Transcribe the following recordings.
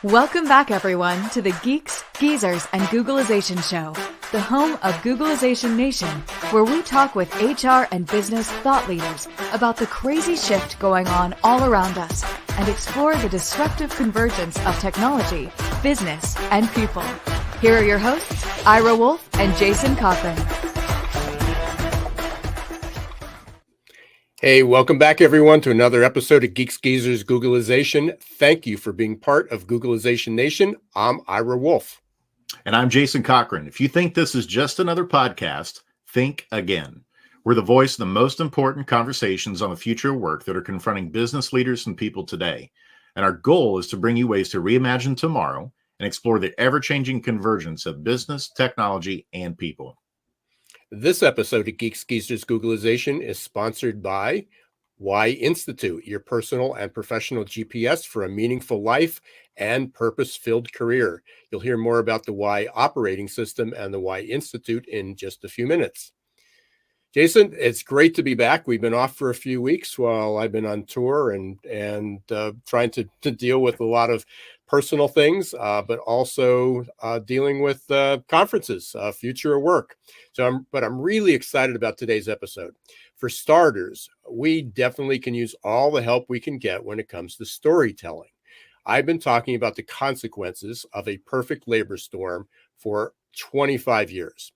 Welcome back, everyone, to the Geeks, Geezers, and Googlization Show, the home of Googlization Nation, where we talk with HR and business thought leaders about the crazy shift going on all around us and explore the disruptive convergence of technology, business, and people. Here are your hosts, Ira Wolfe and Jason Cochran. Hey, welcome back, everyone, to another episode of Geeks, Geezers, Googlization. Thank you for being part of Googlization Nation. I'm Ira Wolfe. And I'm Jason Cochran. If you think this is just another podcast, think again. We're the voice of the most important conversations on the future of work that are confronting business leaders and people today. And our goal is to bring you ways to reimagine tomorrow and explore the ever-changing convergence of business, technology, and people. This episode of Geeks, Geezers, Googlization is sponsored by Y Institute, your personal and professional GPS for a meaningful life and purpose-filled career. You'll hear more about the Y operating system and the Y Institute in just a few minutes. Jason, it's great to be back. We've been off for a few weeks while I've been on tour and trying to deal with a lot of personal things, but also dealing with conferences, future of work. But I'm really excited about today's episode. For starters, we definitely can use all the help we can get when it comes to storytelling. I've been talking about the consequences of a perfect labor storm for 25 years.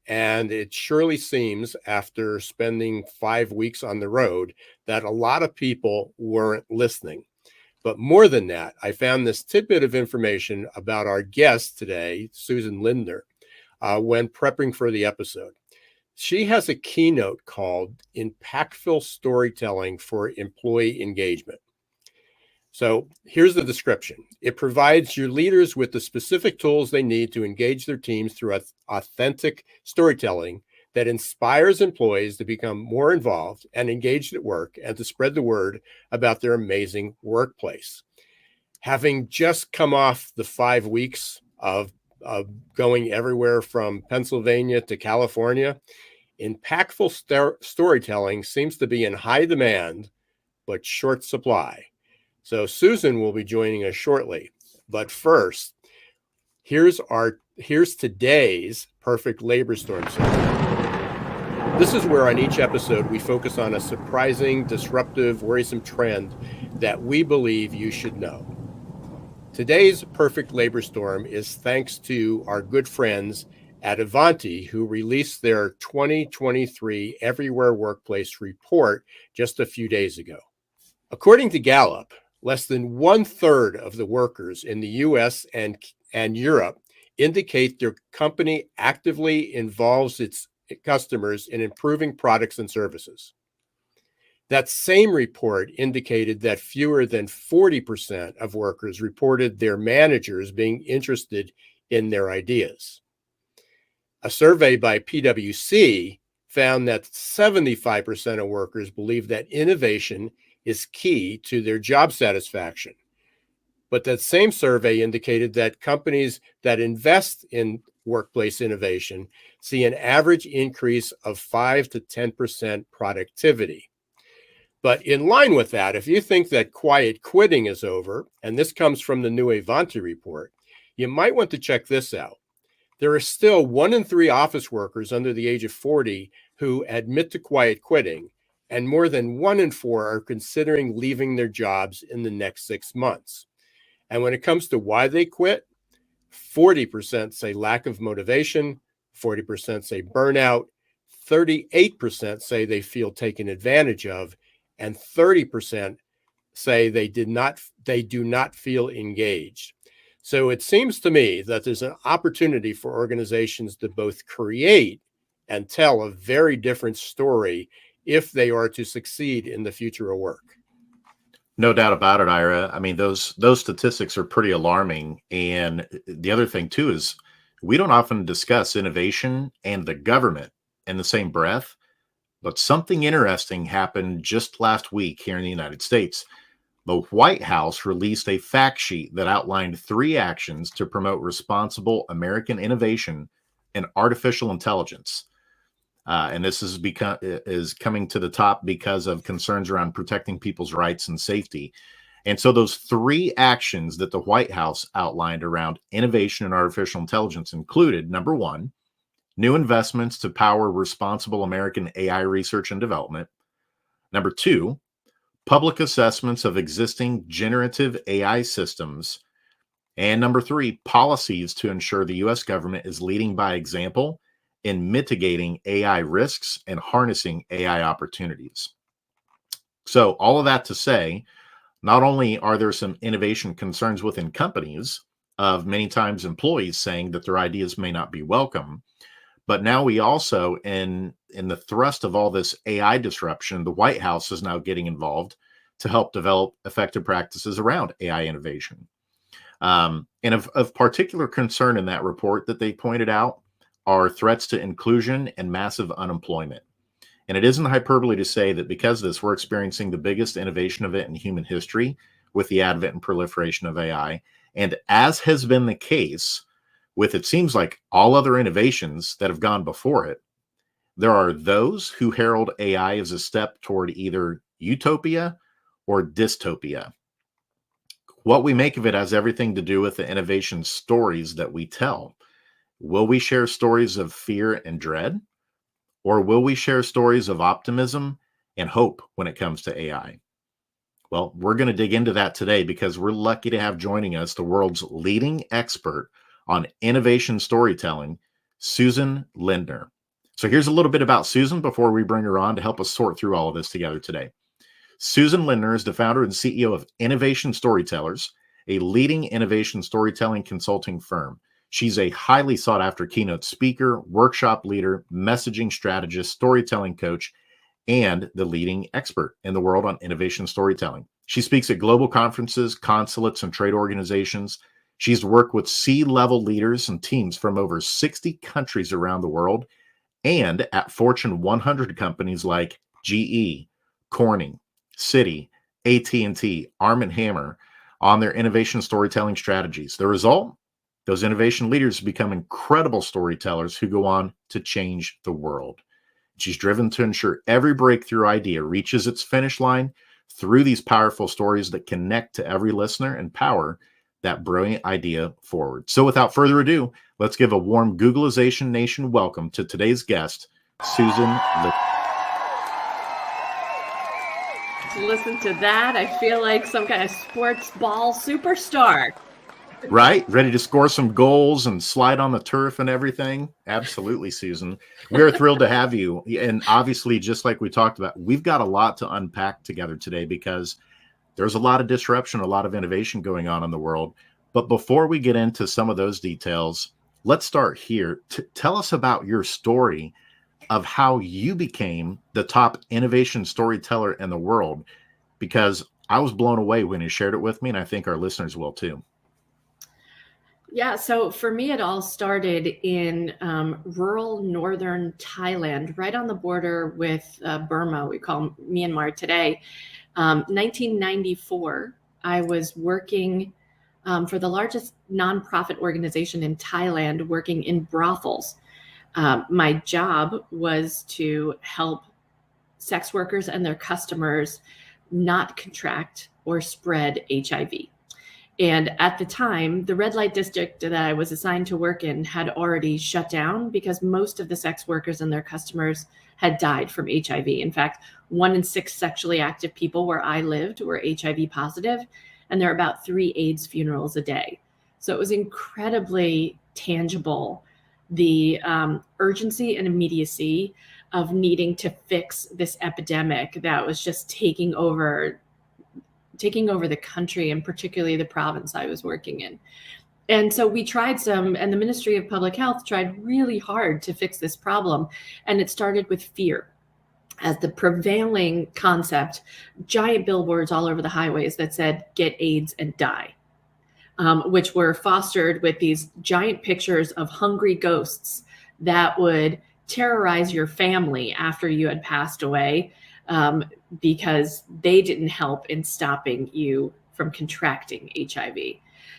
And it surely seems, after spending 5 weeks on the road, that a lot of people weren't listening. But more than that, I found this tidbit of information about our guest today, Susan Lindner, when prepping for the episode. She has a keynote called Impactful Storytelling for Employee Engagement. So here's the description. It provides your leaders with the specific tools they need to engage their teams through authentic storytelling that inspires employees to become more involved and engaged at work and to spread the word about their amazing workplace. Having just come off the 5 weeks of going everywhere from Pennsylvania to California, impactful storytelling seems to be in high demand, but short supply. So Susan will be joining us shortly. But first, here's today's perfect labor storm scenario. This is where on each episode we focus on a surprising, disruptive, worrisome trend that we believe you should know. Today's perfect labor storm is thanks to our good friends at Ivanti, who released their 2023 Everywhere Workplace report just a few days ago. According to Gallup, less than 1/3 of the workers in the US and Europe indicate their company actively involves its customers in improving products and services. That same report indicated that fewer than 40% of workers reported their managers being interested in their ideas. A survey by PwC found that 75% of workers believe that innovation is key to their job satisfaction. But that same survey indicated that companies that invest in workplace innovation see an average increase of 5 to 10% productivity. But in line with that, if you think that quiet quitting is over, and this comes from the new Ivanti report, you might want to check this out. There are still 1 in 3 office workers under the age of 40 who admit to quiet quitting, and more than 1 in 4 are considering leaving their jobs in the next 6 months. And when it comes to why they quit, 40% say lack of motivation, 40% say burnout, 38% say they feel taken advantage of, and 30% say they do not feel engaged. So it seems to me that there's an opportunity for organizations to both create and tell a very different story if they are to succeed in the future of work. No doubt about it, Ira. I mean, those statistics are pretty alarming. And the other thing, too, is we don't often discuss innovation and the government in the same breath. But something interesting happened just last week here in the United States. The White House released a fact sheet that outlined 3 actions to promote responsible American innovation in artificial intelligence. And this is coming to the top because of concerns around protecting people's rights and safety. And so those three actions that the White House outlined around innovation and artificial intelligence included, number one, new investments to power responsible American AI research and development. Number two, public assessments of existing generative AI systems. And number three, policies to ensure the U.S. government is leading by example in mitigating AI risks and harnessing AI opportunities. So all of that to say, not only are there some innovation concerns within companies of many times employees saying that their ideas may not be welcome, but now we also, in the thrust of all this AI disruption, the White House is now getting involved to help develop effective practices around AI innovation. And of particular concern in that report that they pointed out are threats to inclusion and massive unemployment. And it isn't hyperbole to say that because of this, we're experiencing the biggest innovation event in human history with the advent and proliferation of AI. And as has been the case with, it seems like, all other innovations that have gone before it, there are those who herald AI as a step toward either utopia or dystopia. What we make of it has everything to do with the innovation stories that we tell. Will we share stories of fear and dread? Or will we share stories of optimism and hope when it comes to AI? Well, we're going to dig into that today because we're lucky to have joining us the world's leading expert on innovation storytelling, Susan Lindner. So here's a little bit about Susan before we bring her on to help us sort through all of this together today. Susan Lindner is the founder and CEO of Innovation Storytellers, a leading innovation storytelling consulting firm. She's a highly sought after keynote speaker, workshop leader, messaging strategist, storytelling coach, and the leading expert in the world on innovation storytelling. She speaks at global conferences, consulates, and trade organizations. She's worked with C-level leaders and teams from over 60 countries around the world and at Fortune 100 companies like GE, Corning, Citi, AT&T, Arm & Hammer on their innovation storytelling strategies. The result? Those innovation leaders become incredible storytellers who go on to change the world. She's driven to ensure every breakthrough idea reaches its finish line through these powerful stories that connect to every listener and power that brilliant idea forward. So without further ado, let's give a warm Googleization Nation welcome to today's guest, Susan Lindner. To listen to that, I feel like some kind of sports ball superstar. Right? Ready to score some goals and slide on the turf and everything? Absolutely, Susan. We're thrilled to have you. And obviously, just like we talked about, we've got a lot to unpack together today because there's a lot of disruption, a lot of innovation going on in the world. But before we get into some of those details, let's start here. Tell us about your story of how you became the top innovation storyteller in the world, because I was blown away when you shared it with me, and I think our listeners will too. Yeah, so for me, it all started in rural northern Thailand, right on the border with Burma. We call Myanmar today. 1994, I was working for the largest nonprofit organization in Thailand, working in brothels. My job was to help sex workers and their customers not contract or spread HIV. And at the time, the red light district that I was assigned to work in had already shut down because most of the sex workers and their customers had died from HIV. In fact, 1 in 6 sexually active people where I lived were HIV positive, and there are about 3 AIDS funerals a day. So it was incredibly tangible, the urgency and immediacy of needing to fix this epidemic that was just taking over the country, and particularly the province I was working in. And so we tried and the Ministry of Public Health tried really hard to fix this problem. And it started with fear as the prevailing concept, giant billboards all over the highways that said, "Get AIDS and die," which were fostered with these giant pictures of hungry ghosts that would terrorize your family after you had passed away, because they didn't help in stopping you from contracting HIV.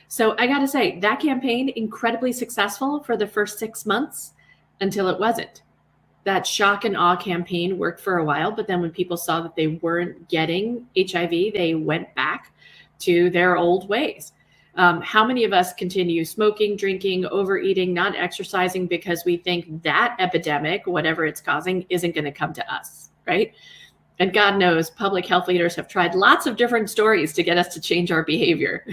So I got to say, that campaign, incredibly successful for the first 6 months until it wasn't. That shock and awe campaign worked for a while, but then when people saw that they weren't getting HIV, they went back to their old ways. How many of us continue smoking, drinking, overeating, not exercising because we think that epidemic, whatever it's causing, isn't going to come to us, right? And God knows public health leaders have tried lots of different stories to get us to change our behavior,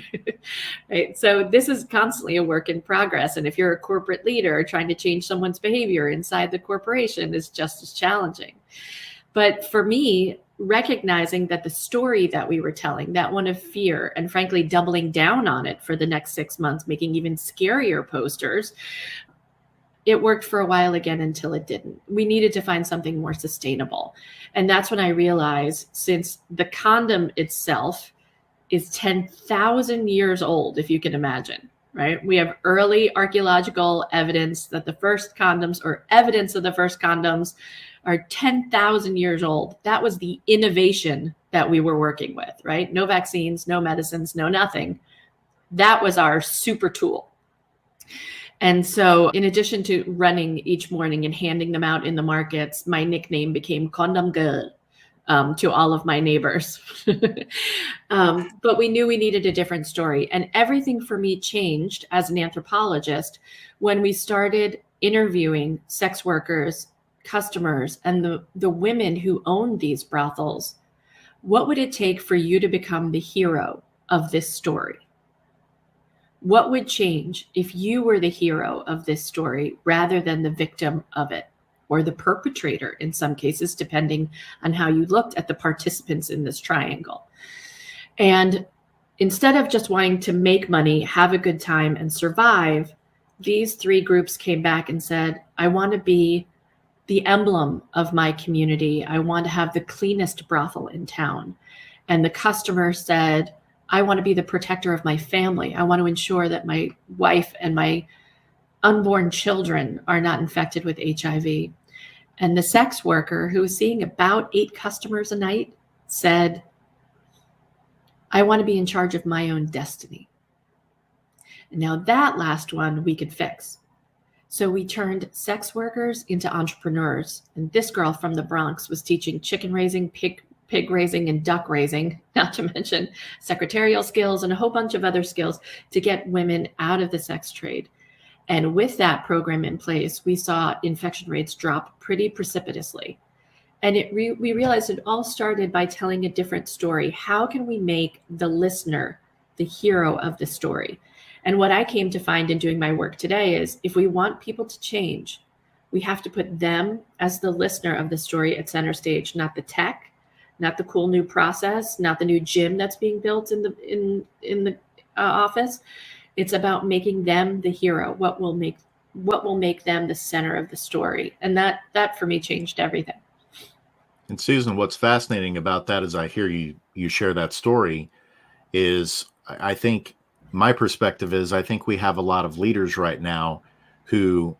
right? So this is constantly a work in progress. And if you're a corporate leader, trying to change someone's behavior inside the corporation is just as challenging. But for me, recognizing that the story that we were telling, that one of fear, and frankly, doubling down on it for the next 6 months, making even scarier posters, it worked for a while again until it didn't. We needed to find something more sustainable. And that's when I realized, since the condom itself is 10,000 years old, if you can imagine, right? We have early archaeological evidence that the first condoms, or evidence of the first condoms, are 10,000 years old. That was the innovation that we were working with, right? No vaccines, no medicines, no nothing. That was our super tool. And so in addition to running each morning and handing them out in the markets, my nickname became Condom Girl to all of my neighbors. But we knew we needed a different story. And everything for me changed as an anthropologist when we started interviewing sex workers, customers, and the women who owned these brothels. What would it take for you to become the hero of this story? What would change if you were the hero of this story rather than the victim of it, or the perpetrator in some cases, depending on how you looked at the participants in this triangle? And instead of just wanting to make money, have a good time, and survive, these three groups came back and said, I want to be the emblem of my community. I want to have the cleanest brothel in town. And the customer said, I want to be the protector of my family. I want to ensure that my wife and my unborn children are not infected with HIV. And the sex worker, who was seeing about 8 customers a night, said, I want to be in charge of my own destiny. And now that last one we could fix. So we turned sex workers into entrepreneurs. And this girl from the Bronx was teaching chicken raising, pig raising, and duck raising, not to mention secretarial skills and a whole bunch of other skills to get women out of the sex trade. And with that program in place, we saw infection rates drop pretty precipitously. And we realized it all started by telling a different story. How can we make the listener the hero of the story? And what I came to find in doing my work today is, if we want people to change, we have to put them as the listener of the story at center stage, not the tech, not the cool new process, not the new gym that's being built in the office. It's about making them the hero. What will make them the center of the story? And that for me changed everything. And Susan, what's fascinating about that, as I hear you share that story, is I think my perspective is, I think we have a lot of leaders right now who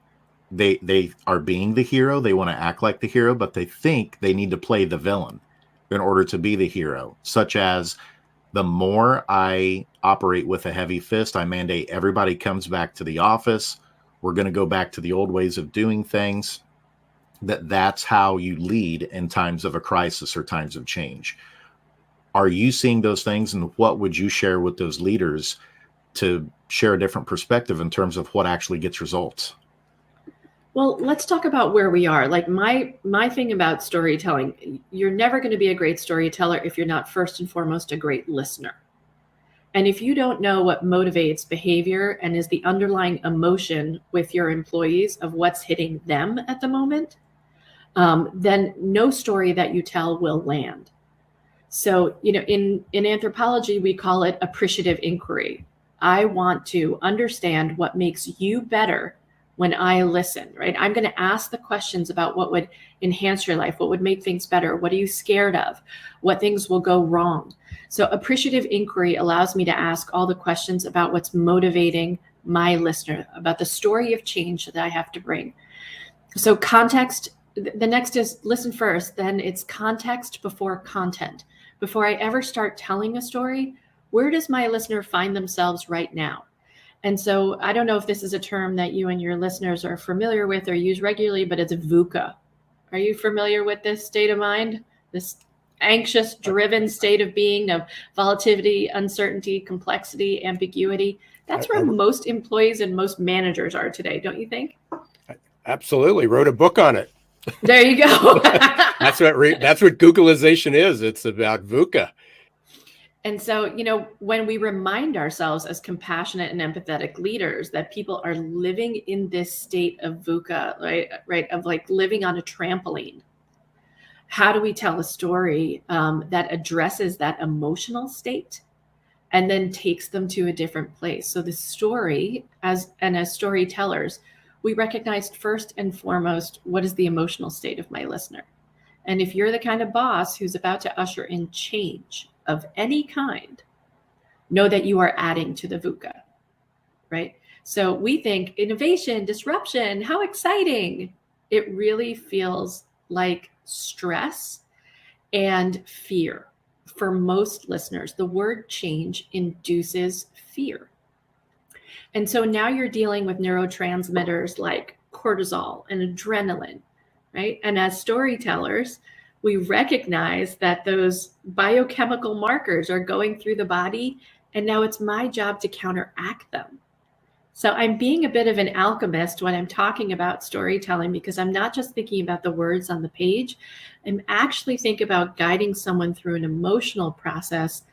they are being the hero. They want to act like the hero, but they think they need to play the villain in order to be the hero, such as, the more I operate with a heavy fist, I mandate everybody comes back to the office. We're going to go back to the old ways of doing things. That's how you lead in times of a crisis or times of change. Are you seeing those things, and what would you share with those leaders to share a different perspective in terms of what actually gets results? Well, let's talk about where we are. Like my thing about storytelling, you're never going to be a great storyteller if you're not first and foremost a great listener. And if you don't know what motivates behavior and is the underlying emotion with your employees of what's hitting them at the moment, then no story that you tell will land. So, in anthropology, we call it appreciative inquiry. I want to understand what makes you better when I listen, right? I'm going to ask the questions about what would enhance your life, what would make things better, what are you scared of, what things will go wrong. So appreciative inquiry allows me to ask all the questions about what's motivating my listener, about the story of change that I have to bring. So context, the next is listen first, then it's context before content. Before I ever start telling a story, where does my listener find themselves right now? And so I don't know if this is a term that you and your listeners are familiar with or use regularly, but it's VUCA. Are you familiar with this state of mind? anxious, driven state of being, of volatility, uncertainty, complexity, ambiguity. That's where most employees and most managers are today, don't you think? Absolutely. Wrote a book on it. There you go. That's what Googleization is. It's about VUCA. And so, when we remind ourselves as compassionate and empathetic leaders that people are living in this state of VUCA, right, of like living on a trampoline, how do we tell a story that addresses that emotional state and then takes them to a different place? So the story, as storytellers, we recognized first and foremost, what is the emotional state of my listener? And if you're the kind of boss who's about to usher in change of any kind, know that you are adding to the VUCA, right? So we think innovation, disruption, how exciting. It really feels like stress and fear. For most listeners, the word change induces fear. And so now you're dealing with neurotransmitters like cortisol and adrenaline, right? And as storytellers, we recognize that those biochemical markers are going through the body, and now it's my job to counteract them. So I'm being a bit of an alchemist when I'm talking about storytelling, because I'm not just thinking about the words on the page. I'm actually thinking about guiding someone through an emotional process.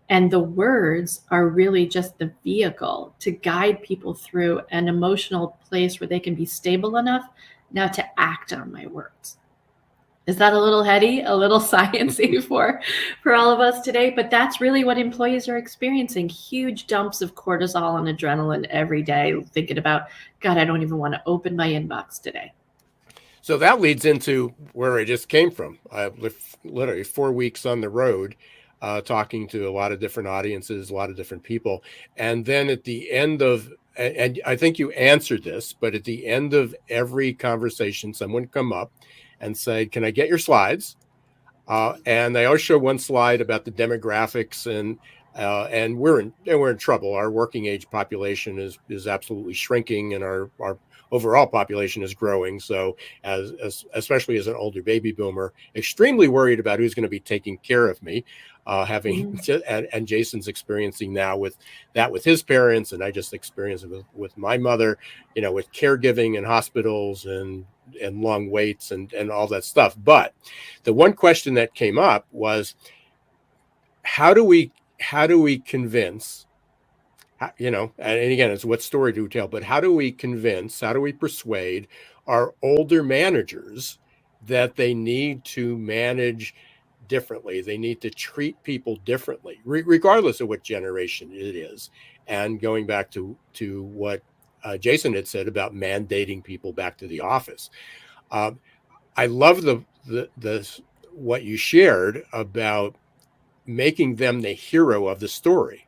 And the words are really just the vehicle to guide people through an emotional place where they can be stable enough now to act on my words. Is that a little heady, a little sciencey for all of us today? But that's really what employees are experiencing. Huge dumps of cortisol and adrenaline every day, thinking about, God, I don't even want to open my inbox today. So that leads into where I just came from. I lived literally 4 weeks on the road, talking to a lot of different audiences, a lot of different people. And then at the end of, and I think you answered this, but at the end of every conversation, someone would come up and say, can I get your slides? And they always show one slide about the demographics, and we're in trouble. Our working age population is absolutely shrinking, and our overall population is growing. So especially as an older baby boomer, extremely worried about who's going to be taking care of me. And Jason's experiencing now with his parents, and I just experienced it with my mother, with caregiving and hospitals and long waits and all that stuff. But the one question that came up was, how do we convince, and again, it's what story do we tell, but how do we persuade our older managers that they need to manage differently? They need to treat people differently, regardless of what generation it is. And going back to what Jason had said about mandating people back to the office. I love the what you shared about making them the hero of the story.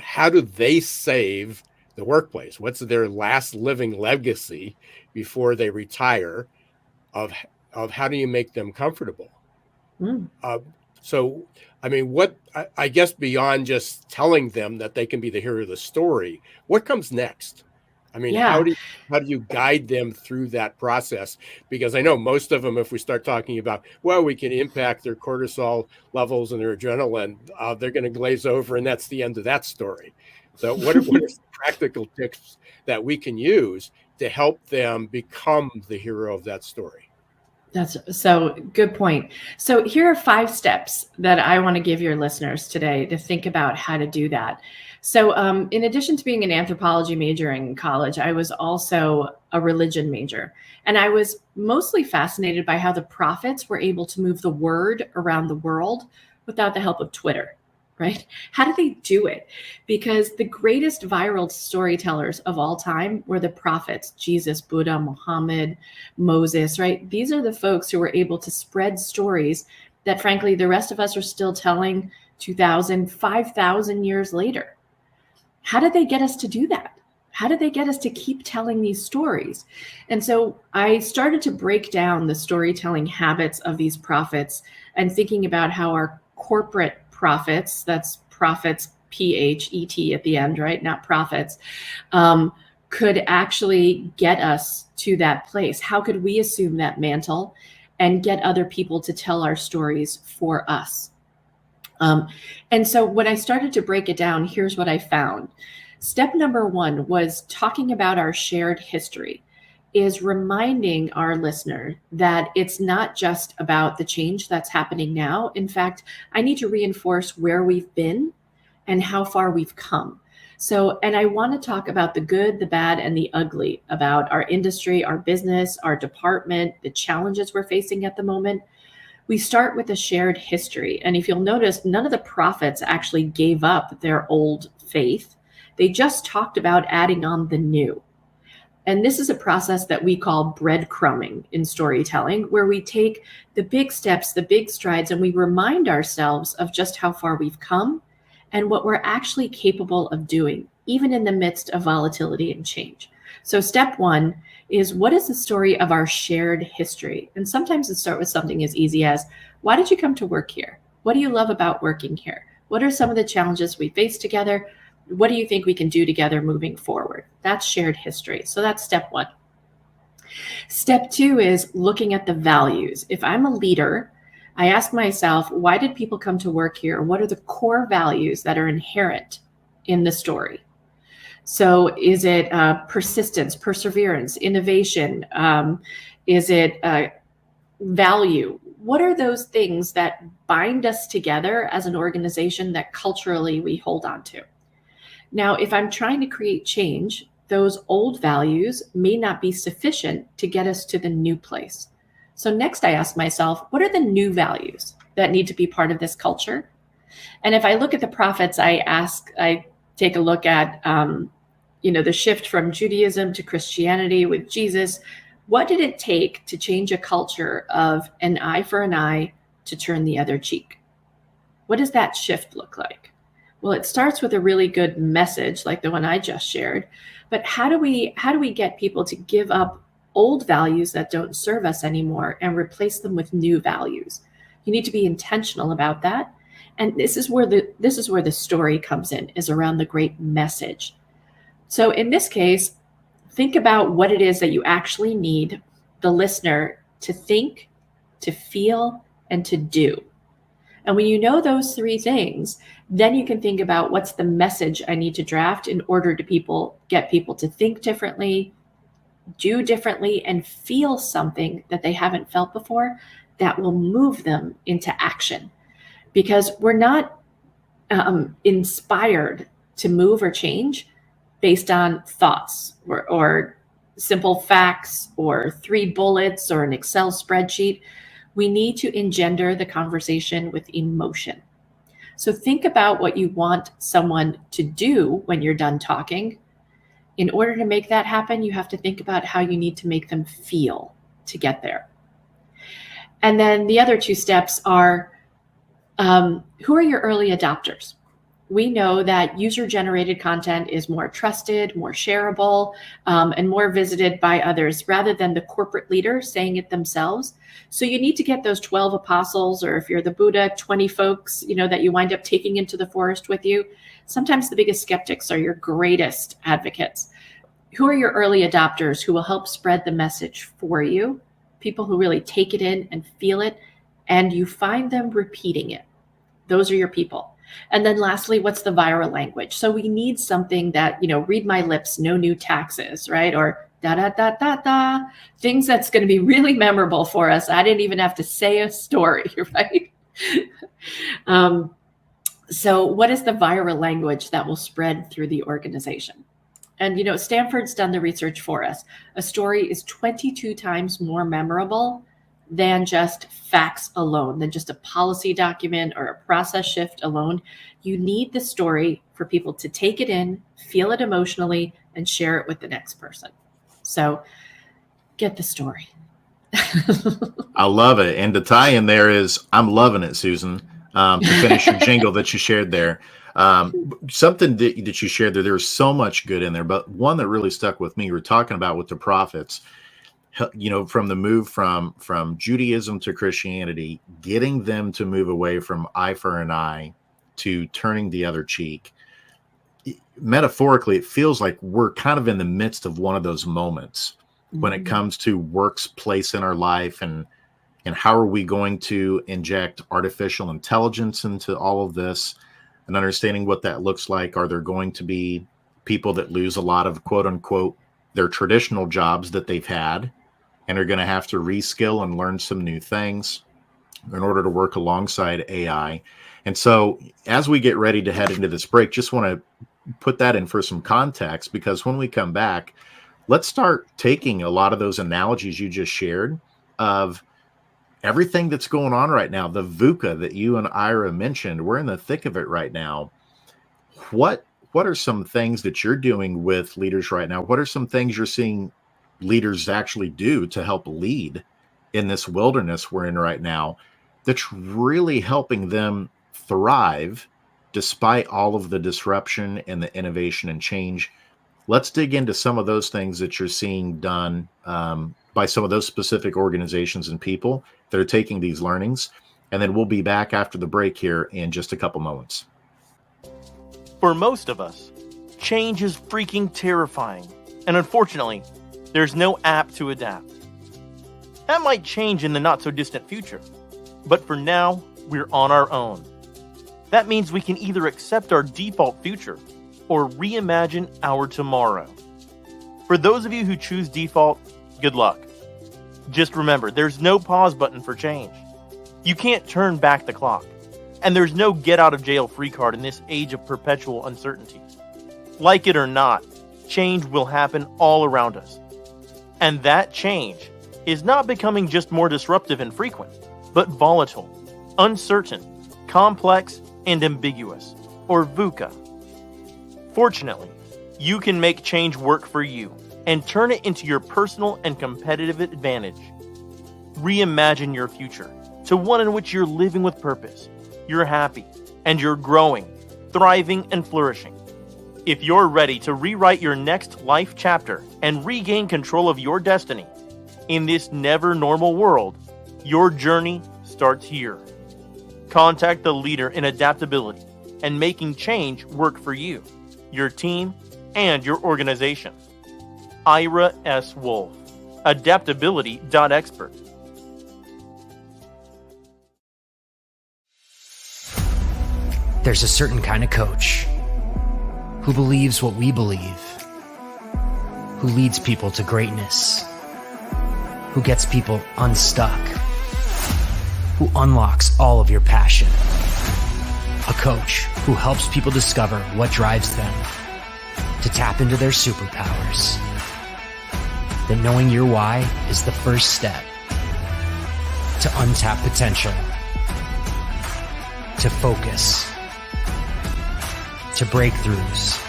How do they save the workplace? What's their last living legacy before they retire? Of how do you make them comfortable? So, I mean, I guess beyond just telling them that they can be the hero of the story, what comes next? I mean, how do you guide them through that process? Because I know most of them, if we start talking about, well, we can impact their cortisol levels and their adrenaline, they're going to glaze over, and that's the end of that story. So what are some practical tips that we can use to help them become the hero of that story? That's so good point. So here are 5 steps that I want to give your listeners today to think about how to do that. So in addition to being an anthropology major in college, I was also a religion major. And I was mostly fascinated by how the prophets were able to move the word around the world without the help of Twitter, right? How did they do it? Because the greatest viral storytellers of all time were the prophets: Jesus, Buddha, Muhammad, Moses, right? These are the folks who were able to spread stories that, frankly, the rest of us are still telling 2,000, 5,000 years later. How did they get us to do that? How did they get us to keep telling these stories? And so I started to break down the storytelling habits of these prophets and thinking about how our corporate prophets, that's prophets, P-H-E-T at the end, right? Not prophets, could actually get us to that place. How could we assume that mantle and get other people to tell our stories for us. And so when I started to break it down, here's what I found. Step number 1 was talking about our shared history, is reminding our listener that it's not just about the change that's happening now. In fact, I need to reinforce where we've been and how far we've come. So, and I want to talk about the good, the bad, and the ugly about our industry, our business, our department, the challenges we're facing at the moment. We start with a shared history. And if you'll notice, none of the prophets actually gave up their old faith. They just talked about adding on the new. And this is a process that we call breadcrumbing in storytelling, where we take the big steps, the big strides, and we remind ourselves of just how far we've come and what we're actually capable of doing, even in the midst of volatility and change. So step 1 is, what is the story of our shared history? And sometimes it starts with something as easy as, why did you come to work here? What do you love about working here? What are some of the challenges we face together? What do you think we can do together moving forward? That's shared history. So that's step 1. Step 2 is looking at the values. If I'm a leader, I ask myself, why did people come to work here? What are the core values that are inherent in the story? So is it persistence, perseverance, innovation? Is it value? What are those things that bind us together as an organization that culturally we hold on to? Now, if I'm trying to create change, those old values may not be sufficient to get us to the new place. So next I ask myself, what are the new values that need to be part of this culture? And if I look at the prophets, I take a look at, the shift from Judaism to Christianity with Jesus. What did it take to change a culture of an eye for an eye to turn the other cheek? What does that shift look like? Well, it starts with a really good message like the one I just shared, but how do we get people to give up old values that don't serve us anymore and replace them with new values? You need to be intentional about that. And this is where the story comes in, is around the great message. So in this case, think about what it is that you actually need the listener to think, to feel, and to do. And when you know those 3 things, then you can think about, what's the message I need to draft in order to get people to think differently, do differently, and feel something that they haven't felt before that will move them into action. Because we're not inspired to move or change based on thoughts or simple facts or 3 bullets or an Excel spreadsheet. We need to engender the conversation with emotion. So think about what you want someone to do when you're done talking. In order to make that happen, you have to think about how you need to make them feel to get there. And then the other 2 steps are, who are your early adopters? We know that user-generated content is more trusted, more shareable, and more visited by others rather than the corporate leader saying it themselves. So you need to get those 12 apostles, or if you're the Buddha, 20 folks, that you wind up taking into the forest with you. Sometimes the biggest skeptics are your greatest advocates. Who are your early adopters who will help spread the message for you? People who really take it in and feel it, and you find them repeating it. Those are your people. And then lastly, what's the viral language? So we need something that, read my lips, no new taxes, right? Or da, da, da, da, da, things that's going to be really memorable for us. I didn't even have to say a story, right? So what is the viral language that will spread through the organization? And, Stanford's done the research for us. A story is 22 times more memorable than just facts alone, than just a policy document or a process shift alone. You need the story for people to take it in, feel it emotionally, and share it with the next person. So get the story. I love it. And to tie in there is, I'm loving it, Susan, to finish your jingle that you shared there. Something that you shared there was so much good in there, but one that really stuck with me, you were talking about with the prophets, from the move from Judaism to Christianity, getting them to move away from eye for an eye to turning the other cheek. Metaphorically, it feels like we're kind of in the midst of one of those moments when it comes to work's place in our life. And and how are we going to inject artificial intelligence into all of this, and understanding what that looks like. Are there going to be people that lose a lot of quote unquote their traditional jobs that they've had and are going to have to reskill and learn some new things in order to work alongside AI? And so as we get ready to head into this break, just want to put that in for some context, because when we come back, let's start taking a lot of those analogies you just shared of everything that's going on right now, the VUCA that you and Ira mentioned. We're in the thick of it right now. What are some things that you're doing with leaders right now? What are some things you're seeing leaders actually do to help lead in this wilderness we're in right now that's really helping them thrive despite all of the disruption and the innovation and change? Let's dig into some of those things that you're seeing done by some of those specific organizations and people that are taking these learnings. And then we'll be back after the break here in just a couple moments. For most of us, change is freaking terrifying. And unfortunately, there's no app to adapt. That might change in the not so distant future. But for now, we're on our own. That means we can either accept our default future or reimagine our tomorrow. For those of you who choose default, good luck. Just remember, there's no pause button for change. You can't turn back the clock. And there's no get out of jail free card in this age of perpetual uncertainty. Like it or not, change will happen all around us. And that change is not becoming just more disruptive and frequent, but volatile, uncertain, complex, and ambiguous, or VUCA. Fortunately, you can make change work for you and turn it into your personal and competitive advantage. Reimagine your future to one in which you're living with purpose, you're happy, and you're growing, thriving, and flourishing. If you're ready to rewrite your next life chapter and regain control of your destiny in this never normal world, your journey starts here. Contact the leader in adaptability and making change work for you, your team, and your organization. Ira S. Wolfe, adaptability.expert. There's a certain kind of coach who believes what we believe, who leads people to greatness, who gets people unstuck, who unlocks all of your passion. A coach who helps people discover what drives them, to tap into their superpowers. That knowing your why is the first step to untap potential, to focus, to breakthroughs.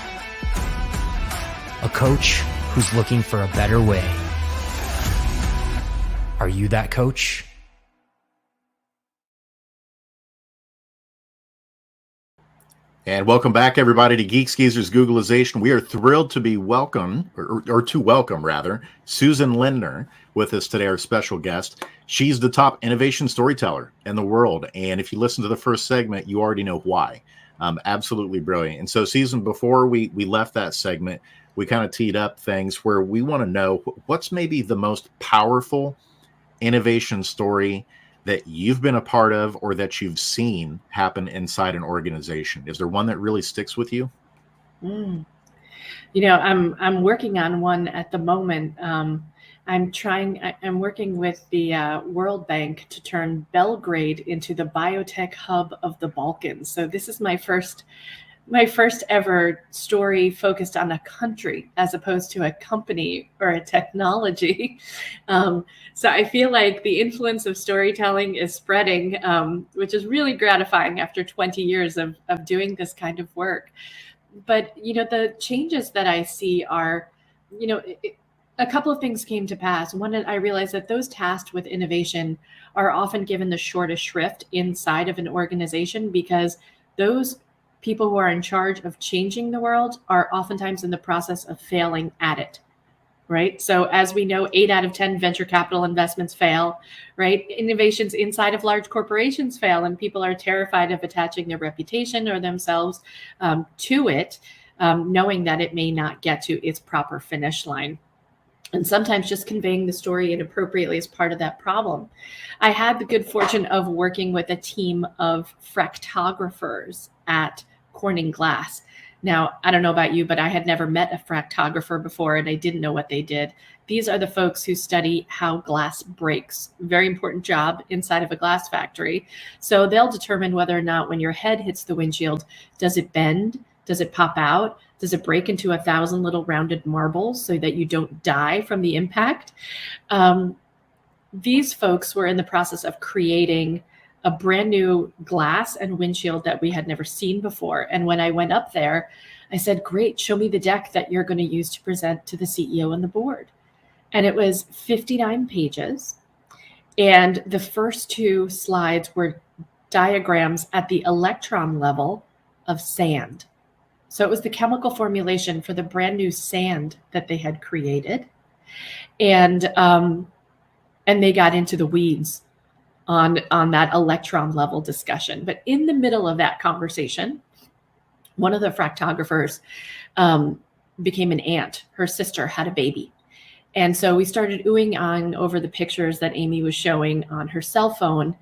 A coach who's looking for a better way. Are you that coach? And welcome back, everybody, to Geeks Geezers Googlization. We are thrilled to be welcome, or to welcome, rather, Susan Lindner with us today, our special guest. She's the top innovation storyteller in the world. And if you listen to the first segment, you already know why. Absolutely brilliant. And so, Susan, before we left that segment, we kind of teed up things where we want to know what's maybe the most powerful innovation story that you've been a part of or that you've seen happen inside an organization. Is there one that really sticks with you? You know, I'm working on one at the moment. I'm working with the World Bank to turn Belgrade into the biotech hub of the Balkans. So this is my first ever story focused on a country as opposed to a company or a technology. So I feel like the influence of storytelling is spreading, which is really gratifying after 20 years of doing this kind of work. But, you know, the changes that I see are, you know, a couple of things came to pass. One, I realized that those tasked with innovation are often given the shortest shrift inside of an organization because those people who are in charge of changing the world are oftentimes in the process of failing at it, right? So as we know, 8 out of 10 venture capital investments fail, right? Innovations inside of large corporations fail, and people are terrified of attaching their reputation or themselves to it, knowing that it may not get to its proper finish line. And sometimes just conveying the story inappropriately is part of that problem. I had the good fortune of working with a team of fractographers at Corning Glass. Now, I don't know about you, but I had never met a fractographer before, and I didn't know what they did. These are the folks who study how glass breaks. Very important job inside of a glass factory. So they'll determine whether or not when your head hits the windshield, does it bend? Does it pop out? Does it break into 1,000 little rounded marbles so that you don't die from the impact? These folks were in the process of creating a brand new glass and windshield that we had never seen before. And when I went up there, I said, great, show me the deck that you're going to use to present to the CEO and the board. And it was 59 pages. And the first 2 slides were diagrams at the electron level of sand. So it was the chemical formulation for the brand new sand that they had created. And they got into the weeds on that electron level discussion. But in the middle of that conversation, one of the fractographers became an aunt. Her sister had a baby. And so we started oohing on over the pictures that Amy was showing on her cell phone,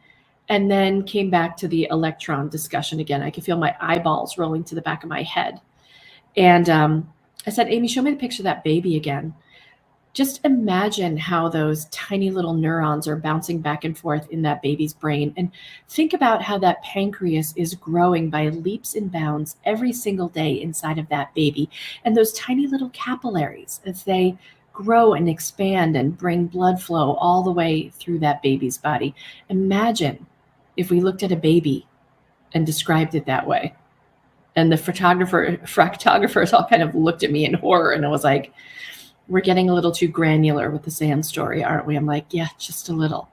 and then came back to the electron discussion again. I could feel my eyeballs rolling to the back of my head. And I said, Amy, show me the picture of that baby again. Just imagine how those tiny little neurons are bouncing back and forth in that baby's brain. And think about how that pancreas is growing by leaps and bounds every single day inside of that baby. And those tiny little capillaries, as they grow and expand and bring blood flow all the way through that baby's body. Imagine if we looked at a baby and described it that way. And the fractographers all kind of looked at me in horror. And I was like, we're getting a little too granular with the sand story, aren't we? I'm like, yeah, just a little.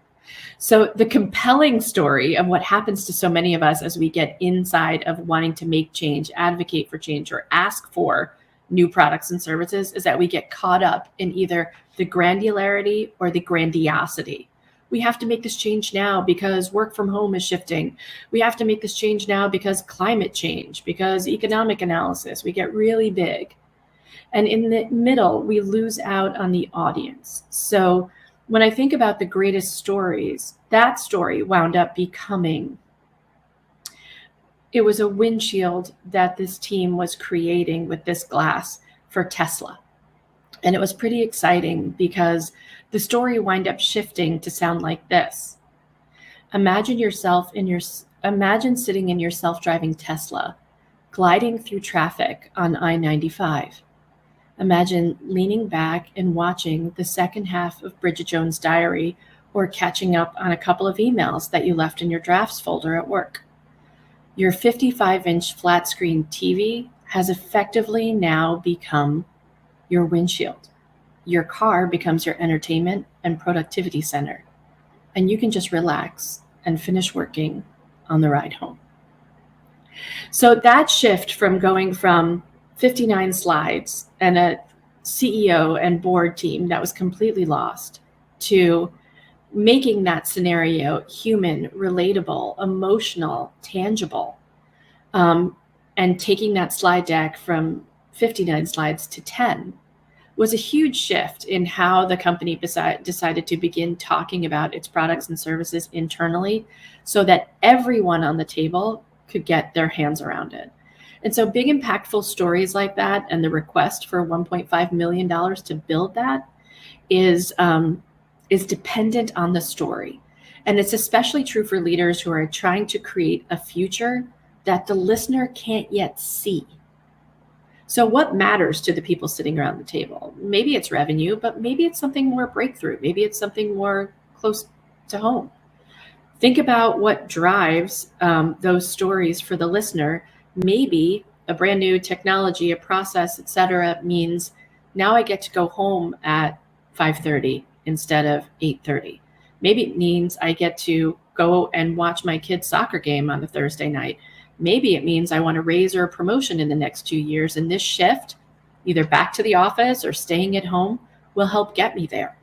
So the compelling story of what happens to so many of us as we get inside of wanting to make change, advocate for change, or ask for new products and services is that we get caught up in either the granularity or the grandiosity. We have to make this change now because work from home is shifting. We have to make this change now because climate change, because economic analysis. We get really big. And in the middle, we lose out on the audience. So when I think about the greatest stories, that story wound up becoming, it was a windshield that this team was creating with this glass for Tesla. And it was pretty exciting because the story wound up shifting to sound like this. Imagine sitting in your self-driving Tesla, gliding through traffic on I-95. Imagine leaning back and watching the second half of Bridget Jones' Diary or catching up on a couple of emails that you left in your drafts folder at work. Your 55-inch flat screen TV has effectively now become your windshield. Your car becomes your entertainment and productivity center, and you can just relax and finish working on the ride home. So that shift from going from 59 slides and a CEO and board team that was completely lost to making that scenario human, relatable, emotional, tangible, and taking that slide deck from 59 slides to 10 was a huge shift in how the company decided to begin talking about its products and services internally so that everyone on the table could get their hands around it. And so big impactful stories like that and the request for $1.5 million to build that is dependent on the story. And it's especially true for leaders who are trying to create a future that the listener can't yet see. So what matters to the people sitting around the table? Maybe it's revenue, but maybe it's something more breakthrough. Maybe it's something more close to home. Think about what drives those stories for the listener. Maybe a brand new technology, a process, et cetera, means now I get to go home at 5:30 instead of 8:30. Maybe it means I get to go and watch my kid's soccer game on a Thursday night. Maybe it means I want to raise or a promotion in the next 2 years. And this shift, either back to the office or staying at home, will help get me there.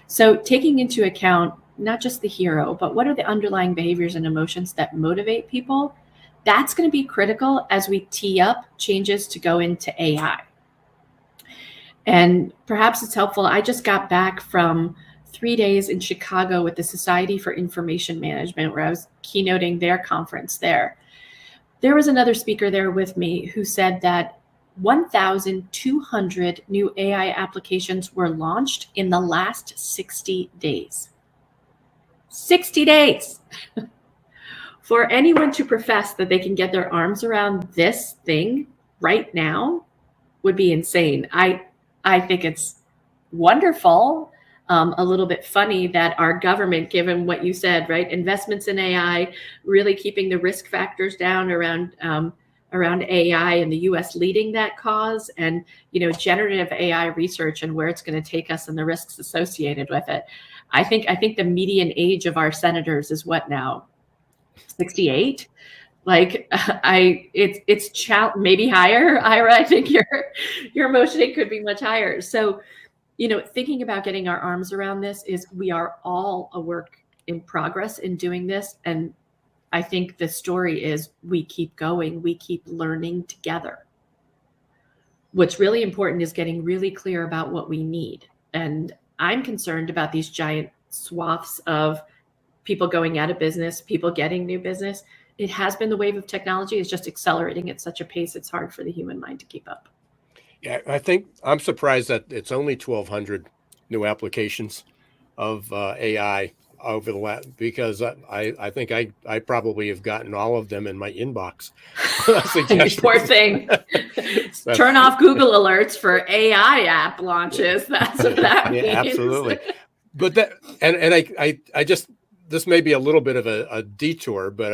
So taking into account not just the hero, but what are the underlying behaviors and emotions that motivate people, that's going to be critical as we tee up changes to go into AI. And perhaps it's helpful. I just got back from 3 days in Chicago with the Society for Information Management, where I was keynoting their conference there. There was another speaker there with me who said that 1,200 new AI applications were launched in the last 60 days. 60 days! For anyone to profess that they can get their arms around this thing right now would be insane. I think it's wonderful, a little bit funny that our government, given what you said, right, investments in AI, really keeping the risk factors down around AI, and the U.S. leading that cause, and generative AI research and where it's going to take us and the risks associated with it. I think the median age of our senators is what now? 68. Like it's maybe higher. Ira, I think your motioning could be much higher. So, thinking about getting our arms around this we are all a work in progress in doing this. And I think the story is we keep going, we keep learning together. What's really important is getting really clear about what we need. And I'm concerned about these giant swaths of people going out of business, people getting new business. It has been the wave of technology is just accelerating at such a pace, it's hard for the human mind to keep up. Yeah, I think I'm surprised that it's only 1,200 new applications of AI over the last, because I think I probably have gotten all of them in my inbox. You poor thing. Turn off Google alerts for AI app launches. That's what that means. Yeah, absolutely. But that, and I just, this may be a little bit of a detour, but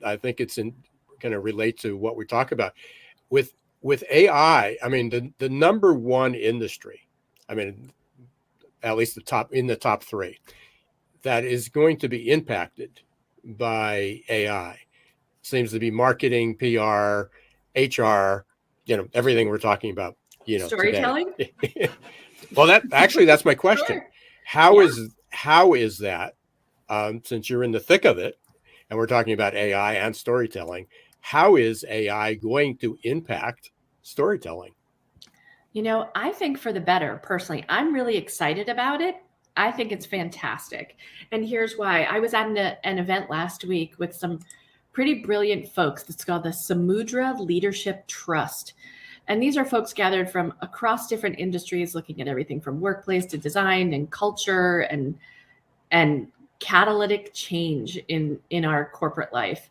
I think it's going to relate to what we talk about with AI. I mean, the number one industry, I mean, at least in the top three, that is going to be impacted by AI seems to be marketing, PR, HR, everything we're talking about, storytelling. Today. Well, that's my question. Yeah. How is that? Since you're in the thick of it, and we're talking about AI and storytelling, how is AI going to impact storytelling? I think for the better, personally. I'm really excited about it. I think it's fantastic. And here's why. I was at an event last week with some pretty brilliant folks. It's called the Samudra Leadership Trust. And these are folks gathered from across different industries, looking at everything from workplace to design and culture and catalytic change in our corporate life.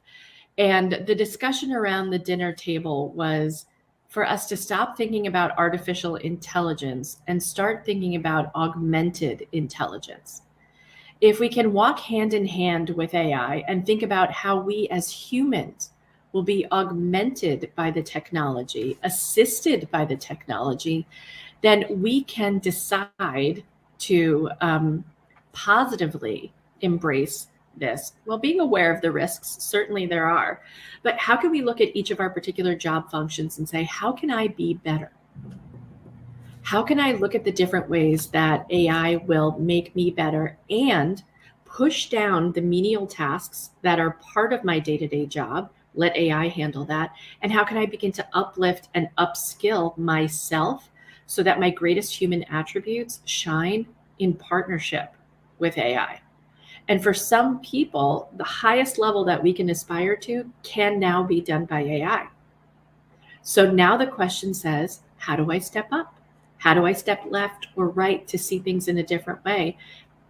And the discussion around the dinner table was for us to stop thinking about artificial intelligence and start thinking about augmented intelligence. If we can walk hand in hand with AI and think about how we as humans will be augmented by the technology, assisted by the technology, then we can decide to positively embrace this, while being aware of the risks. Certainly there are, but how can we look at each of our particular job functions and say, how can I be better? How can I look at the different ways that AI will make me better and push down the menial tasks that are part of my day-to-day job, let AI handle that, and how can I begin to uplift and upskill myself so that my greatest human attributes shine in partnership with AI? And for some people, the highest level that we can aspire to can now be done by AI. So now the question says, how do I step up? How do I step left or right to see things in a different way?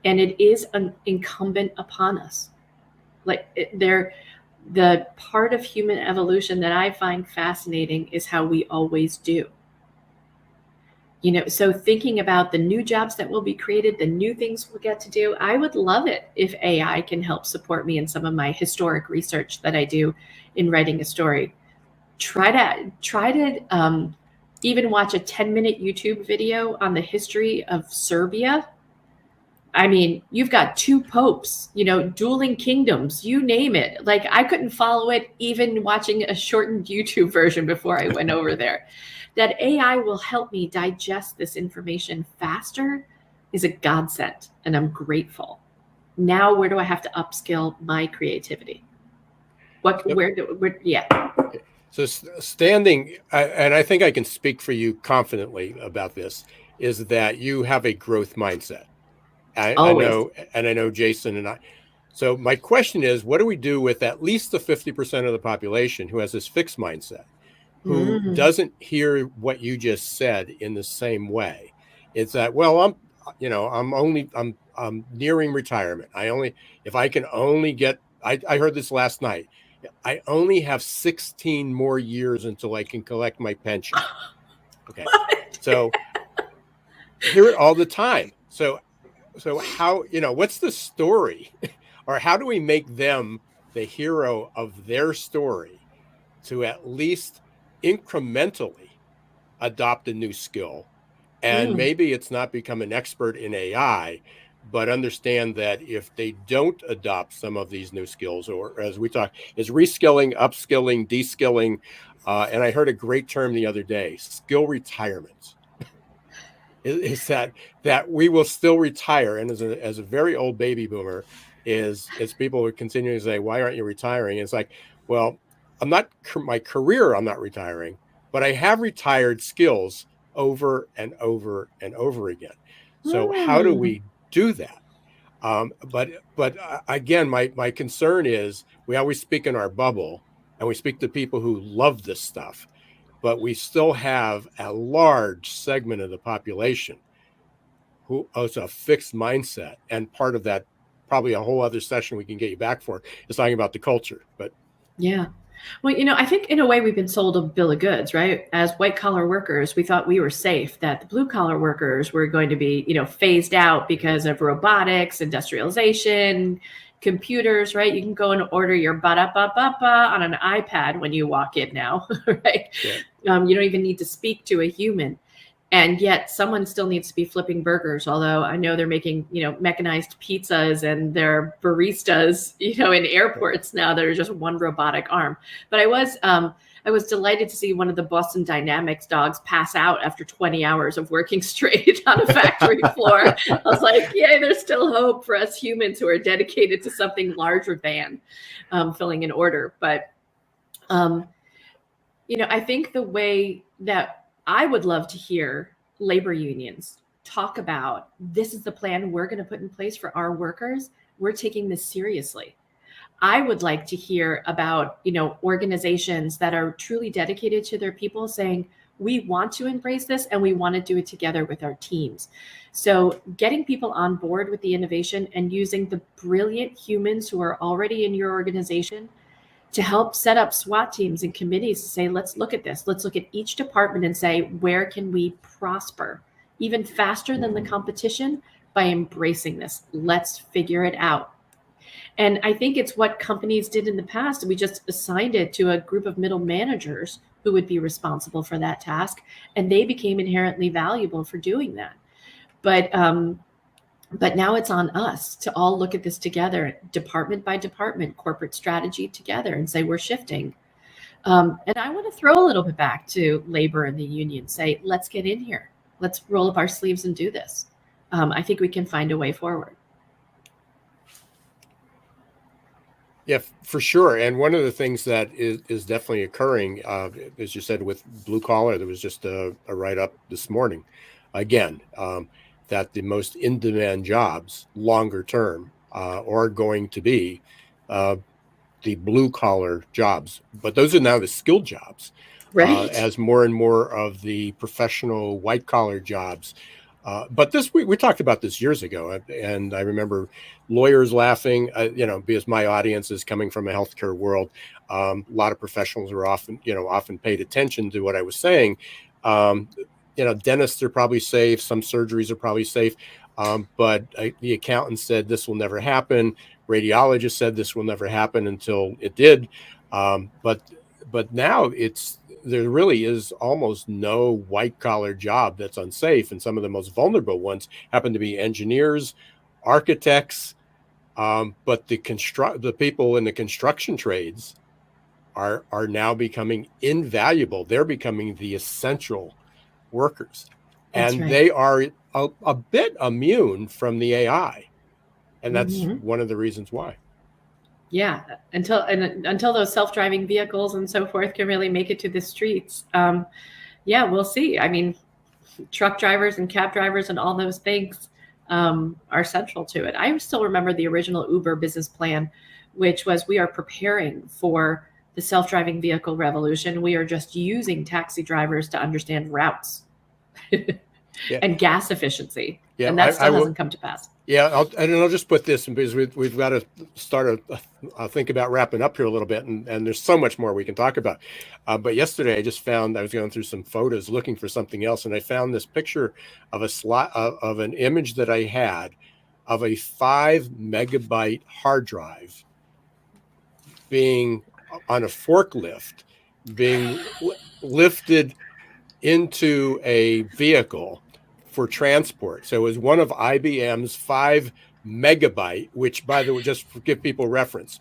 And it is incumbent upon us. The part of human evolution that I find fascinating is how we always do. So thinking about the new jobs that will be created, the new things we'll get to do, I would love it if AI can help support me in some of my historic research that I do in writing a story. Try to even watch a 10-minute YouTube video on the history of Serbia. I mean, you've got two popes, dueling kingdoms, you name it. Like, I couldn't follow it even watching a shortened YouTube version before I went over there. That AI will help me digest this information faster is a godsend, and I'm grateful. Now, where do I have to upskill my creativity? So standing, and I think I can speak for you confidently about this, is that you have a growth mindset. I Always. know, and I know Jason and I. So my question is, what do we do with at least the 50% of the population who has this fixed mindset, who doesn't hear what you just said in the same way? It's that, well, I'm nearing retirement. If I can only get, I heard this last night. I only have 16 more years until I can collect my pension. Okay. So hear it all the time. So how, what's the story, or how do we make them the hero of their story to at least incrementally adopt a new skill? And maybe it's not become an expert in AI, but understand that if they don't adopt some of these new skills, or as we talk, is reskilling, upskilling, deskilling. And I heard a great term the other day, skill retirement. Is that we will still retire. And as a very old baby boomer, is people would continue to say, why aren't you retiring? And it's like, well, my career, I'm not retiring, but I have retired skills over and over and over again. So how do we do that? But again, my concern is we always speak in our bubble, and we speak to people who love this stuff, but we still have a large segment of the population who has a fixed mindset. And part of that, probably a whole other session we can get you back for, is talking about the culture. But yeah. Well, I think in a way we've been sold a bill of goods, right? As white collar workers, we thought we were safe, that the blue collar workers were going to be, phased out because of robotics, industrialization, computers, right? You can go and order your on an iPad when you walk in now, right? Yeah. You don't even need to speak to a human. And yet someone still needs to be flipping burgers. Although I know they're making, mechanized pizzas, and they're baristas, in airports now that are just one robotic arm. But I was delighted to see one of the Boston Dynamics dogs pass out after 20 hours of working straight on a factory floor. I was like, yay, there's still hope for us humans who are dedicated to something larger than filling an order. But, I think the way that I would love to hear labor unions talk about, this is the plan we're going to put in place for our workers. We're taking this seriously. I would like to hear about, organizations that are truly dedicated to their people saying, we want to embrace this and we want to do it together with our teams. So getting people on board with the innovation and using the brilliant humans who are already in your organization to help set up SWAT teams and committees to say, let's look at this. Let's look at each department and say, where can we prosper even faster than the competition by embracing this? Let's figure it out. And I think it's what companies did in the past. We just assigned it to a group of middle managers who would be responsible for that task. And they became inherently valuable for doing that. But now it's on us to all look at this together, department by department, corporate strategy together, and say we're shifting. And I want to throw a little bit back to labor and the union, say, let's get in here. Let's roll up our sleeves and do this. I think we can find a way forward. Yeah, for sure. And one of the things that is definitely occurring, as you said, with blue collar, there was just a write-up this morning, again, that the most in-demand jobs longer term are going to be the blue collar jobs. But those are now the skilled jobs, right? As more and more of the professional white collar jobs. But we talked about this years ago, and I remember lawyers laughing, because my audience is coming from a healthcare world. A lot of professionals were often paid attention to what I was saying. Dentists are probably safe. Some surgeries are probably safe. But the accountant said this will never happen. Radiologist said this will never happen until it did. But now there really is almost no white collar job that's unsafe. And some of the most vulnerable ones happen to be engineers, architects. But the people in the construction trades are now becoming invaluable. They're becoming the essential workers. That's right. They are a bit immune from the AI. And that's one of the reasons why. Yeah, until those self-driving vehicles and so forth can really make it to the streets. We'll see. I mean, truck drivers and cab drivers and all those things are central to it. I still remember the original Uber business plan, which was we are preparing for the self-driving vehicle revolution. We are just using taxi drivers to understand routes and gas efficiency. Yeah, and that still hasn't come to pass. Yeah, I'll just put this in because we've got to start think about wrapping up here a little bit, and there's so much more we can talk about. But yesterday I just found I was going through some photos looking for something else, and I found this picture of of an image that I had of a 5 megabyte hard drive being on a forklift, being lifted into a vehicle for transport. So it was one of IBM's 5 megabyte, which, by the way, just to give people reference,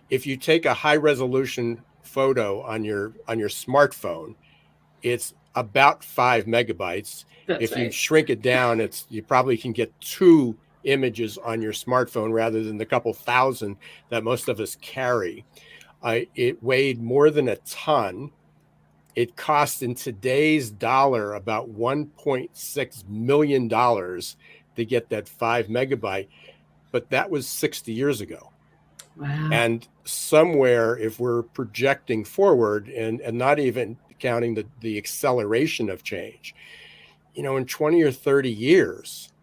if you take a high resolution photo on your smartphone, it's about 5 megabytes. If you shrink it down, you probably can get 2 images on your smartphone rather than the couple thousand that most of us carry. It weighed more than a ton. It cost in today's dollar about $1.6 million to get that 5 megabyte, but that was 60 years ago. Wow. And somewhere, if we're projecting forward and not even counting the acceleration of change, in 20 or 30 years,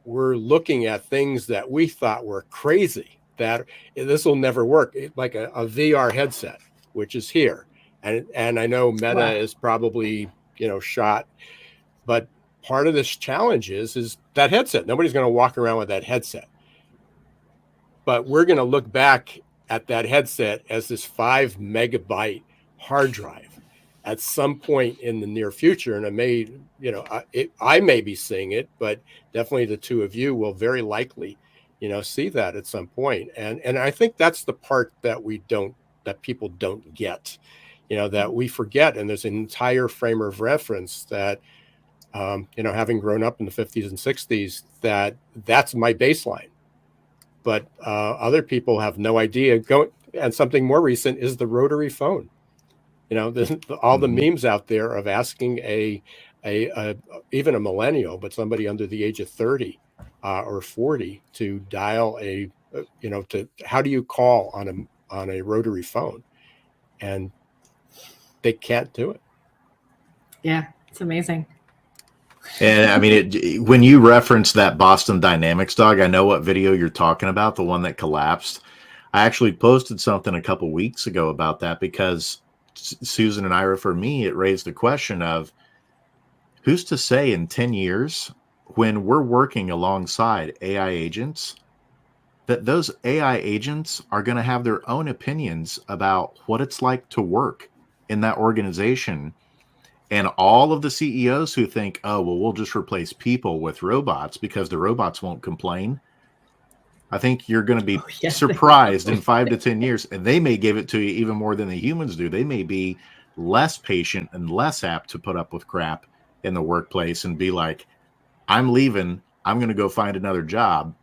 we're looking at things that we thought were crazy, that this will never work, like a VR headset, which is here. And I know Meta is probably, shot, but part of this challenge is that headset. Nobody's going to walk around with that headset. But we're going to look back at that headset as this 5 megabyte hard drive at some point in the near future. And I may be seeing it, but definitely the two of you will very likely, see that at some point. And I think that's the part that people don't get. That we forget. And there's an entire frame of reference that, having grown up in the 50s and 60s, that's my baseline. But other people have no idea. And something more recent is the rotary phone. All the memes out there of asking even a millennial, but somebody under the age of 30 or 40 to dial how do you call on a rotary phone? And they can't do it. Yeah, it's amazing. And I mean, when you reference that Boston Dynamics dog, I know what video you're talking about, the one that collapsed. I actually posted something a couple weeks ago about that because Susan and Ira, for me, it raised the question of who's to say in 10 years when we're working alongside AI agents that those AI agents are going to have their own opinions about what it's like to work in that organization. And all of the CEOs who think, oh, well, we'll just replace people with robots because the robots won't complain. I think you're going to be surprised in 5 to 10 years, and they may give it to you even more than the humans do. They may be less patient and less apt to put up with crap in the workplace and be like, I'm leaving. I'm going to go find another job,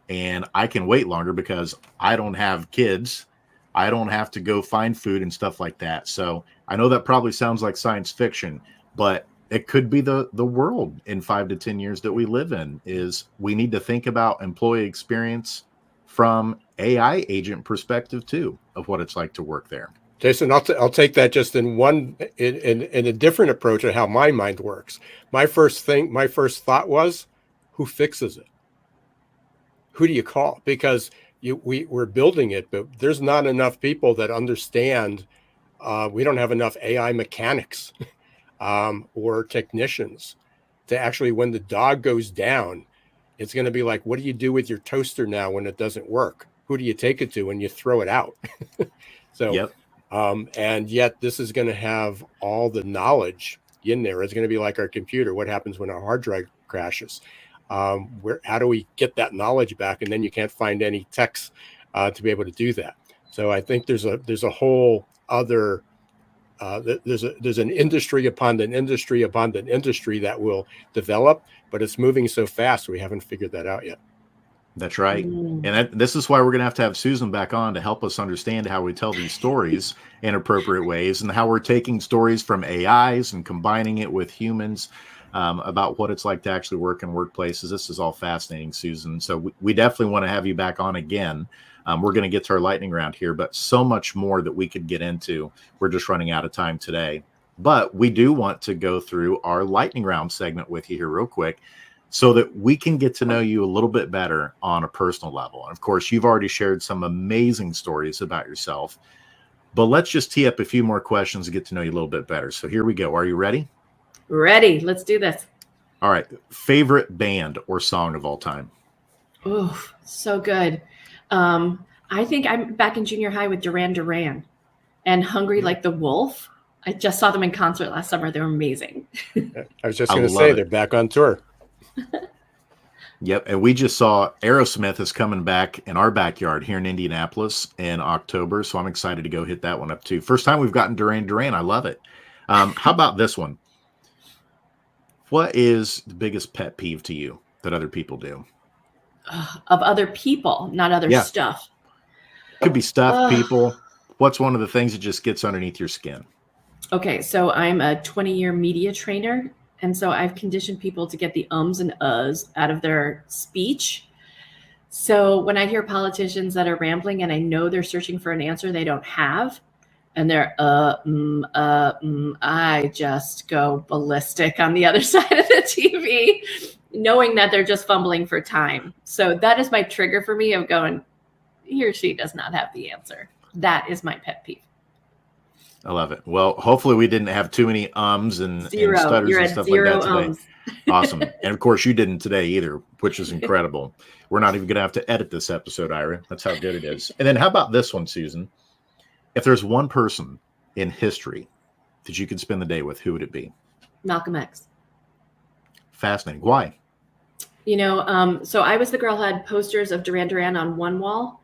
and I can wait longer because I don't have kids. I don't have to go find food and stuff like that. So I know that probably sounds like science fiction, but it could be the world in 5 to 10 years that we live in. Is we need to think about employee experience from AI agent perspective too, of what it's like to work there. Jason, I'll take that just in a different approach of how my mind works. My first thought was, who fixes it? Who do you call? Because we're building it, but there's not enough people that understand. We don't have enough AI mechanics or technicians to actually, when the dog goes down, it's going to be like, what do you do with your toaster now when it doesn't work? Who do you take it to when you throw it out? So, yep. And yet this is going to have all the knowledge in there. It's going to be like our computer. What happens when our hard drive crashes? How do we get that knowledge back? And then you can't find any techs to be able to do that. So I think there's a whole other there's an industry upon an industry upon an industry that will develop, but it's moving so fast we haven't figured that out yet. That's right. And this is why we're going to have Susan back on to help us understand how we tell these stories in appropriate ways and how we're taking stories from AIs and combining it with humans. about what it's like to actually work in workplaces. This is all fascinating, Susan. So we definitely want to have you back on again. We're going to get to our lightning round here, but so much more that we could get into. We're just running out of time today. But we do want to go through our lightning round segment with you here real quick so that we can get to know you a little bit better on a personal level. And of course, you've already shared some amazing stories about yourself, but let's just tee up a few more questions to get to know you a little bit better. So here we go. Are you ready? Ready. Let's do this. All right. Favorite band or song of all time? Oh, so good. I think I'm back in junior high with Duran Duran and Hungry Like the Wolf. I just saw them in concert last summer. They were amazing. I was just going to say they're back on tour. Yep. And we just saw Aerosmith is coming back in our backyard here in Indianapolis in October. So I'm excited to go hit that one up too. First time we've gotten Duran Duran. I love it. How about this one? What is the biggest pet peeve to you that other people do? Of other people, not other stuff. Could be stuff, people. What's one of the things that just gets underneath your skin? Okay, so I'm a 20-year media trainer, and so I've conditioned people to get the ums and uhs out of their speech. So when I hear politicians that are rambling and I know they're searching for an answer they don't have, and they're I just go ballistic on the other side of the TV, knowing that they're just fumbling for time. So that is my trigger for me of going, he or she does not have the answer. That is my pet peeve. I love it. Well, hopefully we didn't have too many ums and stutters You're and at stuff zero like that today. ums. Awesome. And of course you didn't today either, which is incredible. We're not even going to have to edit this episode, Ira. That's how good it is. And then how about this one, Susan? If there's one person in history that you could spend the day with, who would it be? Malcolm X. Fascinating. Why? You know, so I was the girl who had posters of Duran Duran on one wall,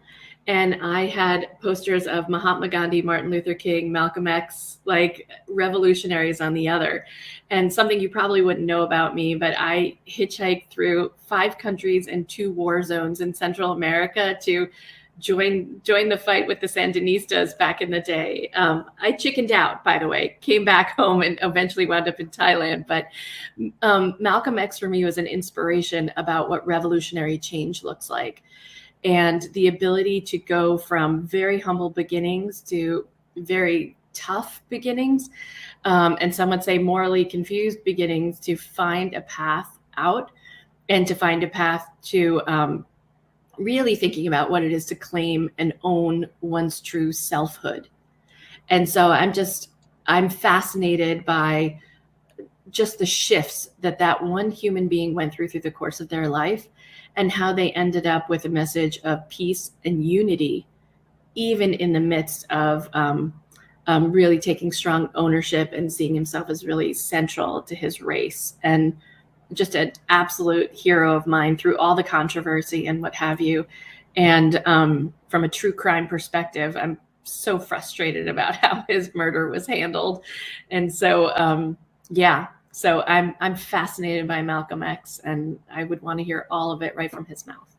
and I had posters of Mahatma Gandhi, Martin Luther King, Malcolm X, like revolutionaries on the other. And something you probably wouldn't know about me, but I hitchhiked through 5 countries and 2 war zones in Central America to join the fight with the Sandinistas back in the day. I chickened out, by the way, came back home and eventually wound up in Thailand. But Malcolm X for me was an inspiration about what revolutionary change looks like. And the ability to go from very humble beginnings to very tough beginnings, and some would say morally confused beginnings, to find a path out and to find a path to really thinking about what it is to claim and own one's true selfhood. And so I'm fascinated by just the shifts that one human being went through the course of their life, and how they ended up with a message of peace and unity, even in the midst of really taking strong ownership and seeing himself as really central to his race. And just an absolute hero of mine through all the controversy and what have you. And from a true crime perspective, I'm so frustrated about how his murder was handled. And so, so I'm fascinated by Malcolm X, and I would want to hear all of it right from his mouth.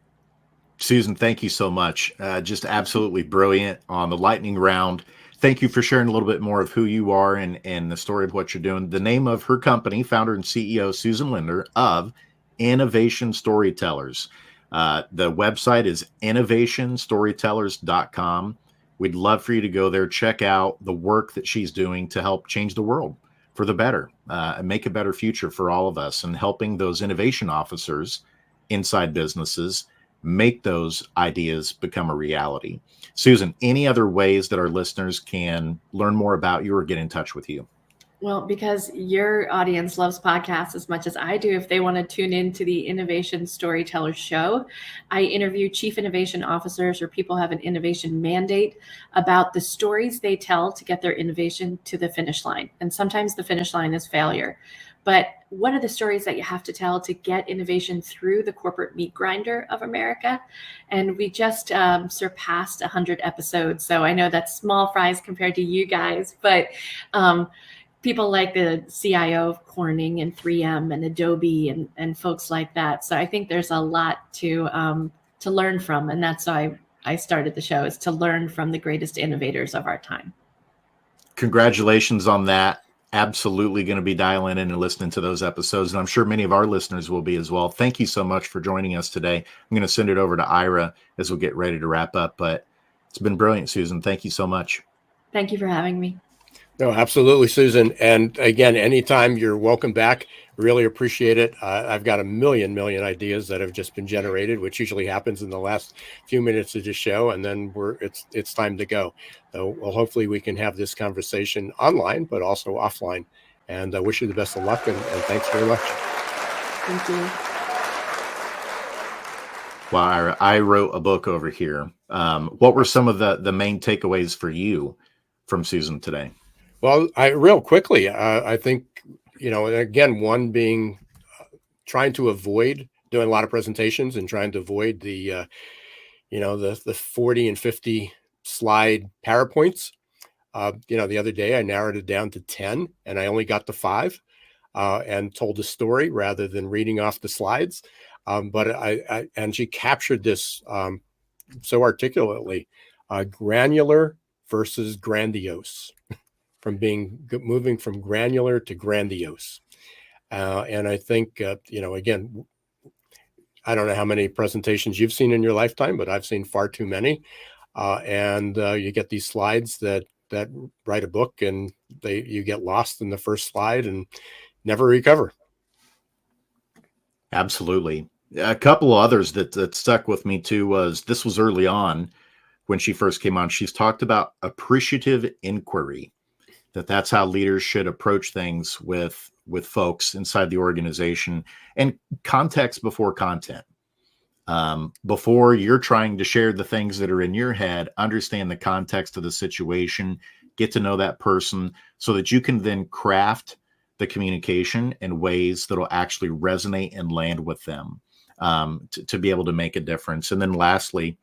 Susan, thank you so much. Just absolutely brilliant on the lightning round. Thank you for sharing a little bit more of who you are and the story of what you're doing. The name of her company, founder and CEO, Susan Lindner of Innovation Storytellers. The website is innovationstorytellers.com. We'd love for you to go there, check out the work that she's doing to help change the world for the better, and make a better future for all of us, and helping those innovation officers inside businesses make those ideas become a reality. Susan, any other ways that our listeners can learn more about you or get in touch with you? Well, because your audience loves podcasts as much as I do, if they want to tune into the Innovation Storyteller Show, I interview chief innovation officers or people who have an innovation mandate about the stories they tell to get their innovation to the finish line. And sometimes the finish line is failure. But what are the stories that you have to tell to get innovation through the corporate meat grinder of America? And we just surpassed 100 episodes. So I know that's small fries compared to you guys, but people like the CIO of Corning and 3M and Adobe and folks like that. So I think there's a lot to learn from. And that's why I started the show, is to learn from the greatest innovators of our time. Congratulations on that. absolutely going to be dialing in and listening to those episodes. And I'm sure many of our listeners will be as well. Thank you so much for joining us today. I'm going to send it over to Ira as we get ready to wrap up. But it's been brilliant, Susan. Thank you so much. Thank you for having me. No, absolutely, Susan. And again, anytime, you're welcome back. Really appreciate it. I've got a million ideas that have just been generated, which usually happens in the last few minutes of the show, and then it's time to go. So, well, hopefully we can have this conversation online, but also offline. And I wish you the best of luck, and thanks very much. Thank you. Well, Ira, I wrote a book over here. What were some of the main takeaways for you from Susan today? Well, real quickly, I think, again, one being trying to avoid doing a lot of presentations and trying to avoid the 40 and 50 slide PowerPoints. The other day I narrowed it down to 10 and I only got to 5 and told a story rather than reading off the slides. But and she captured this so articulately, granular versus grandiose. Moving from granular to grandiose. And I think, again, I don't know how many presentations you've seen in your lifetime, but I've seen far too many. And you get these slides that write a book, and you get lost in the first slide and never recover. Absolutely. A couple of others that stuck with me too this was early on when she first came on. She's talked about appreciative inquiry. That's how leaders should approach things with folks inside the organization, and context before content. Before you're trying to share the things that are in your head, understand the context of the situation, get to know that person so that you can then craft the communication in ways that will actually resonate and land with them, to be able to make a difference. And then lastly,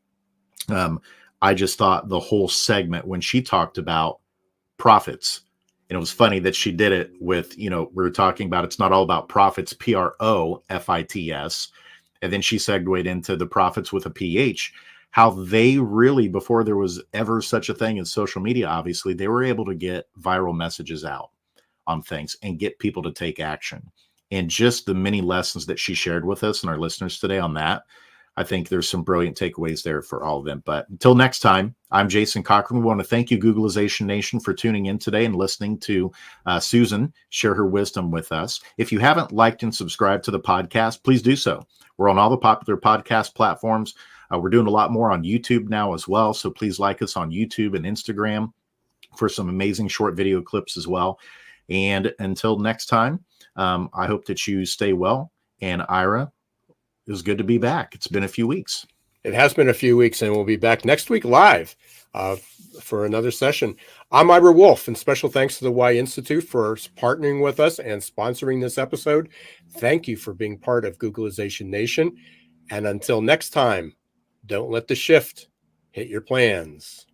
I just thought the whole segment when she talked about profits. And it was funny that she did it with, we were talking about it's not all about profits, PROFITS. And then she segued into the profits with a PH, how they really, before there was ever such a thing as social media, obviously, they were able to get viral messages out on things and get people to take action. And just the many lessons that she shared with us and our listeners today on that, I think there's some brilliant takeaways there for all of them. But until next time, I'm Jason Cochran. We want to thank you, Googlization Nation, for tuning in today and listening to Susan share her wisdom with us. If you haven't liked and subscribed to the podcast, please do so. We're on all the popular podcast platforms. We're doing a lot more on YouTube now as well. So please like us on YouTube and Instagram for some amazing short video clips as well. And until next time, I hope that you stay well. And Ira, it was good to be back. It's been a few weeks. It has been a few weeks, and we'll be back next week live for another session. I'm Ira Wolfe, and special thanks to the Y Institute for partnering with us and sponsoring this episode. Thank you for being part of Googlization Nation. And until next time, don't let the shift hit your plans.